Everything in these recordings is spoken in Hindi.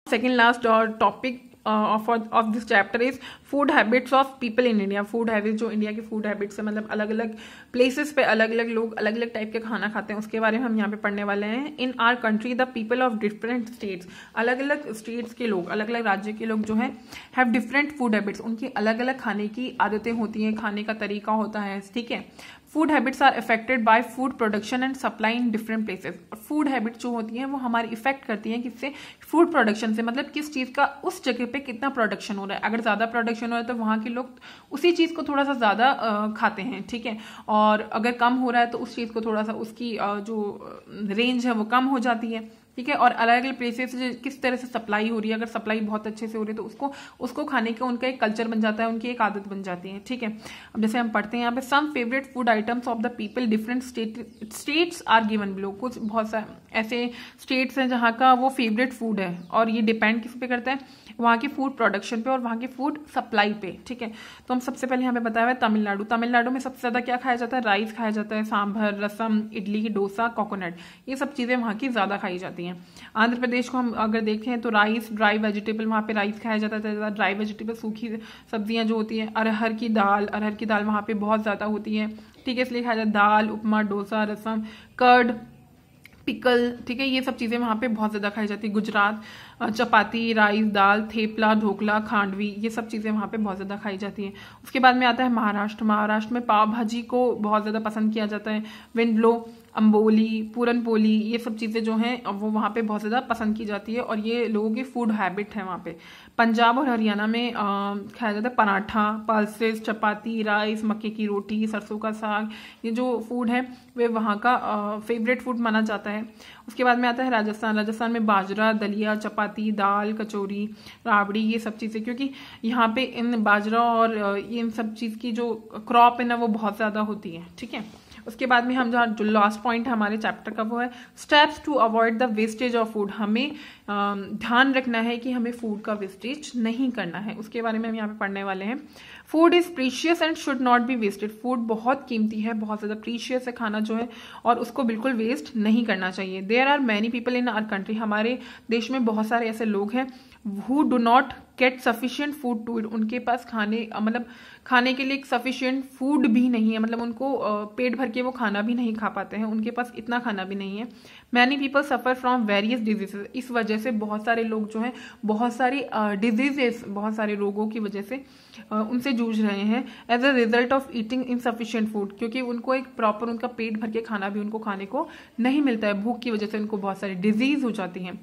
Second last topic of this chapter is food habits of people in India. Food habits, जो इंडिया की फूड हैबिट्स है, मतलब अलग अलग प्लेसेस पे अलग अलग लोग अलग अलग टाइप के खाना खाते हैं, उसके बारे में हम यहाँ पे पढ़ने वाले हैं। In our country the people of different states, अलग अलग स्टेट्स के लोग, अलग अलग राज्य के लोग जो है हैव डिफरेंट फूड हैबिट्स, उनकी अलग अलग खाने की आदतें होती हैं, खाने का तरीका होता है, ठीक है। Food habits are affected by food production and supply in different places. Food habits जो होती हैं वो हमारी इफेक्ट करती हैं किससे? फूड प्रोडक्शन से, मतलब किस चीज़ का उस जगह पे कितना प्रोडक्शन हो रहा है। अगर ज़्यादा प्रोडक्शन हो रहा है तो वहाँ के लोग उसी चीज़ को थोड़ा सा ज़्यादा खाते हैं, ठीक है, और अगर कम हो रहा है तो उस चीज़ को थोड़ा सा उसकी जो रेंज है वो कम हो जाती है, ठीक है। और अलग अलग प्लेसेस से किस तरह से सप्लाई हो रही है, अगर सप्लाई बहुत अच्छे से हो रही है तो उसको खाने का उनका एक कल्चर बन जाता है, उनकी एक आदत बन जाती है, ठीक है। अब जैसे हम पढ़ते हैं यहाँ पे some favourite food items of the people different states are given below. कुछ बहुत सारे ऐसे स्टेट्स हैं जहाँ का वो फेवरेट फूड है, और ये डिपेंड किस पे करता है? वहाँ की फूड प्रोडक्शन पे और वहाँ की फूड सप्लाई पे, ठीक है। तो हम सबसे पहले यहाँ पे बताया हुआ है तमिलनाडु। तमिलनाडु में सबसे ज्यादा क्या खाया जाता है? राइस खाया जाता है, सांभर, रसम, इडली, डोसा, कोकोनट, ये सब चीजें वहाँ की ज्यादा खाई जाती हैं। आंध्र प्रदेश को हम अगर देखें तो राइस, ड्राई वेजिटेबल, वहाँ पे राइस खाया जाता है, ड्राई वेजिटेबल, सूखी सब्जियां जो होती हैं, अरहर की दाल वहाँ पे बहुत ज्यादा होती है, ठीक है, इसलिए खाया जाता है। दाल, उपमा, डोसा, रसम, कर्ड, पिकल, ठीक है, ये सब चीज़ें वहाँ पे बहुत ज़्यादा खाई जाती है। गुजरात चपाती, राइस, दाल, थेपला, ढोकला, खांडवी, ये सब चीज़ें वहाँ पे बहुत ज़्यादा खाई जाती हैं। उसके बाद में आता है महाराष्ट्र। महाराष्ट्र में पाव भाजी को बहुत ज़्यादा पसंद किया जाता है। विंडलो, अम्बोली, पूरन पोली, ये सब चीज़ें जो हैं वो वहाँ पे बहुत ज़्यादा पसंद की जाती है, और ये लोगों की फूड हैबिट है वहाँ पे। पंजाब और हरियाणा में खाया जाता है पराठा, पल्सेस, चपाती, राइस, मक्के की रोटी, सरसों का साग, ये जो फूड है वे वहाँ का फेवरेट फूड माना जाता है। उसके बाद में आता है राजस्थान। राजस्थान में बाजरा, दलिया, चपाती, दाल, कचौरी, राबड़ी, ये सब चीज़ें, क्योंकि यहाँ पे इन बाजरा और इन सब चीज़ की जो क्रॉप है ना वो बहुत ज़्यादा होती है, ठीक है। उसके बाद में हम जो लास्ट पॉइंट है हमारे चैप्टर का वो है steps to avoid the wastage of food. हमें ध्यान रखना है कि हमें फूड का वेस्टेज नहीं करना है, उसके बारे में हम यहाँ पे पढ़ने वाले हैं। Food is precious and should not be wasted. Food बहुत कीमती है, बहुत ज़्यादा प्रीशियस है खाना जो है, और उसको बिल्कुल वेस्ट नहीं करना चाहिए। There are many people in our country. हमारे देश में बहुत सारे ऐसे लोग हैं who do not get sufficient food to eat। उनके पास खाने के लिए सफिशिएंट फूड भी नहीं है, मतलब उनको पेट भर के वो खाना भी नहीं खा पाते हैं, उनके पास इतना खाना भी नहीं है। Many people suffer from various diseases. इस वजह से बहुत सारे लोग जो हैं बहुत सारी डिजीजेस, बहुत सारे रोगों की वजह से उनसे जूझ रहे हैं as a result of eating insufficient food, क्योंकि उनको एक प्रॉपर उनका पेट भर के खाना भी उनको खाने को नहीं मिलता है। भूख की वजह से उनको बहुत सारी डिजीज हो जाती हैं।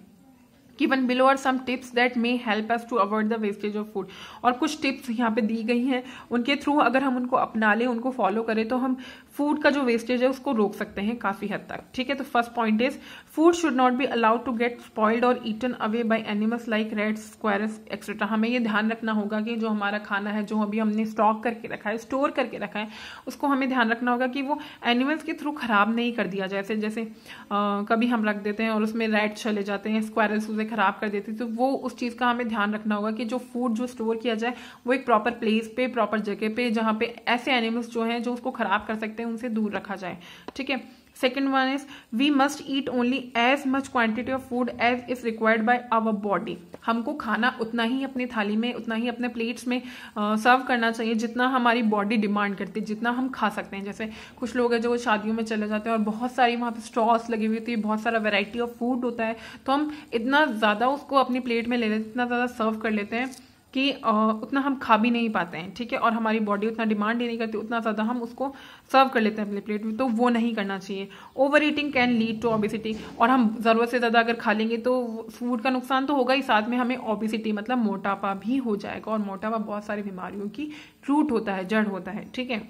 Given below are some tips that may help us to avoid the wastage of food। और कुछ टिप्स यहाँ पे दी गई हैं, उनके थ्रू अगर हम उनको अपना लें, उनको फॉलो करें तो हम फूड का जो वेस्टेज है उसको रोक सकते हैं काफी हद तक, ठीक है। तो first point is food should not be allowed to get spoiled और eaten away by animals like rats, squirrels etcetera. हमें ये ध्यान रखना होगा कि जो हमारा खाना है, जो अभी हमने स्टॉक करके रखा है, स्टोर करके रखा है, उसको हमें ध्यान रखना होगा कि वो एनिमल्स के थ्रू खराब नहीं कर दिया जाए। जैसे कभी हम रख देते हैं और उसमें रैट चले जाते हैं, स्क्वायरस उसे खराब कर देते हैं, तो वो उस चीज का हमें ध्यान रखना होगा कि जो फूड जो स्टोर किया जाए वो एक प्रॉपर प्लेस पे, प्रॉपर जगह पे, जहाँ पे ऐसे एनिमल्स जो हैं जो उसको खराब कर सकते हैं उनसे दूर रखा जाए, ठीक है। Second one is we must eat only as much quantity of food as is required by our body। हमको खाना उतना ही अपनी थाली में, उतना ही अपने प्लेट्स में सर्व करना चाहिए जितना हमारी बॉडी डिमांड करती है, जितना हम खा सकते हैं। जैसे कुछ लोग हैं जो शादियों में चले जाते हैं और बहुत सारी वहाँ पे स्टॉल्स लगी हुई होती है, बहुत सारा वैरायटी ऑफ फूड होता है, तो हम इतना ज़्यादा उसको अपनी प्लेट में ले लेते हैं, इतना ज़्यादा सर्व कर लेते हैं कि उतना हम खा भी नहीं पाते हैं, ठीक है। और हमारी बॉडी उतना डिमांड ही नहीं करती, उतना ज़्यादा हम उसको सर्व कर लेते हैं अपने प्लेट में, तो वो नहीं करना चाहिए। Over eating can lead to obesity. और हम ज़रूरत से ज़्यादा अगर खा लेंगे तो फूड का नुकसान तो होगा ही, साथ में हमें ओबेसिटी मतलब मोटापा भी हो जाएगा, और मोटापा बहुत सारी बीमारियों की रूट होता है, जड़ होता है, ठीक है।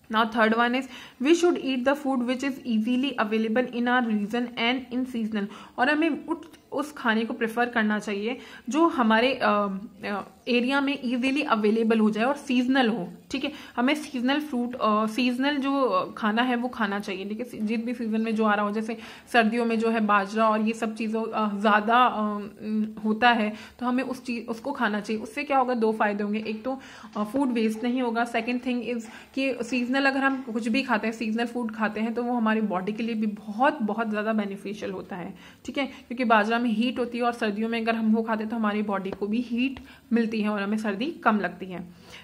Now third one is we should eat the food which is easily available in our region and in seasonal। और हमें उस खाने को प्रेफर करना चाहिए जो हमारे एरिया में इजीली अवेलेबल हो जाए और सीजनल हो, ठीक है। हमें सीजनल फ्रूट, सीजनल जो खाना है वो खाना चाहिए, ठीक है। जिस भी सीजन में जो आ रहा हो, जैसे सर्दियों में जो है बाजरा और ये सब चीज़ों ज़्यादा होता है, तो हमें उसको खाना चाहिए। उससे क्या होगा, दो फायदे होंगे, एक तो फूड वेस्ट नहीं होगा, सेकेंड थिंग इज कि सीजनल अगर हम कुछ भी खाते हैं, सीजनल फूड खाते हैं, तो वो हमारी बॉडी के लिए भी बहुत बहुत ज़्यादा बेनिफिशियल होता है, ठीक है। क्योंकि बाजरा ज़्यादा हमें हीट होती है, और सर्दियों में अगर हम वो खाते हैं तो हमारी बॉडी को भी हीट मिलती है और हमें सर्दी कम लगती है।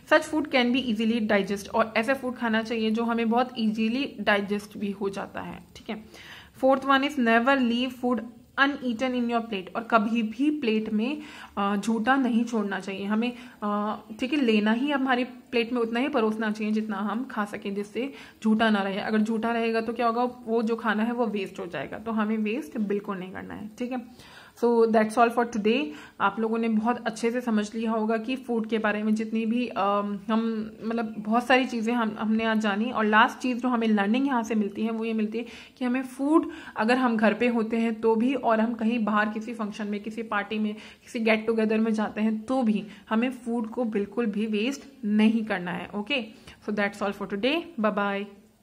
सच food can be easily digest, और ऐसे फूड खाना चाहिए जो हमें बहुत इजीली डाइजेस्ट भी हो जाता है, ठीक है। Fourth one is never leave food uneaten in your plate, और कभी भी प्लेट में झूठा नहीं छोड़ना चाहिए हमें, ठीक है। लेना ही हमारी प्लेट में उतना ही परोसना चाहिए जितना हम खा सकें, जिससे झूठा ना रहे। अगर झूठा रहेगा तो क्या होगा, वो जो खाना है वो वेस्ट हो जाएगा, तो हमें वेस्ट बिल्कुल नहीं करना है, ठीक है। सो दैट्स ऑल फॉर टुडे। आप लोगों ने बहुत अच्छे से समझ लिया होगा कि फूड के बारे में जितनी भी हम मतलब बहुत सारी चीज़ें हमने आज जानी। और लास्ट चीज़ जो हमें लर्निंग यहाँ से मिलती है वो ये मिलती है कि हमें फूड, अगर हम घर पे होते हैं तो भी, और हम कहीं बाहर किसी फंक्शन में, किसी पार्टी में, किसी गेट टुगेदर में जाते हैं तो भी हमें फूड को बिल्कुल भी वेस्ट नहीं करना है। Okay, so that's all for today, bye bye.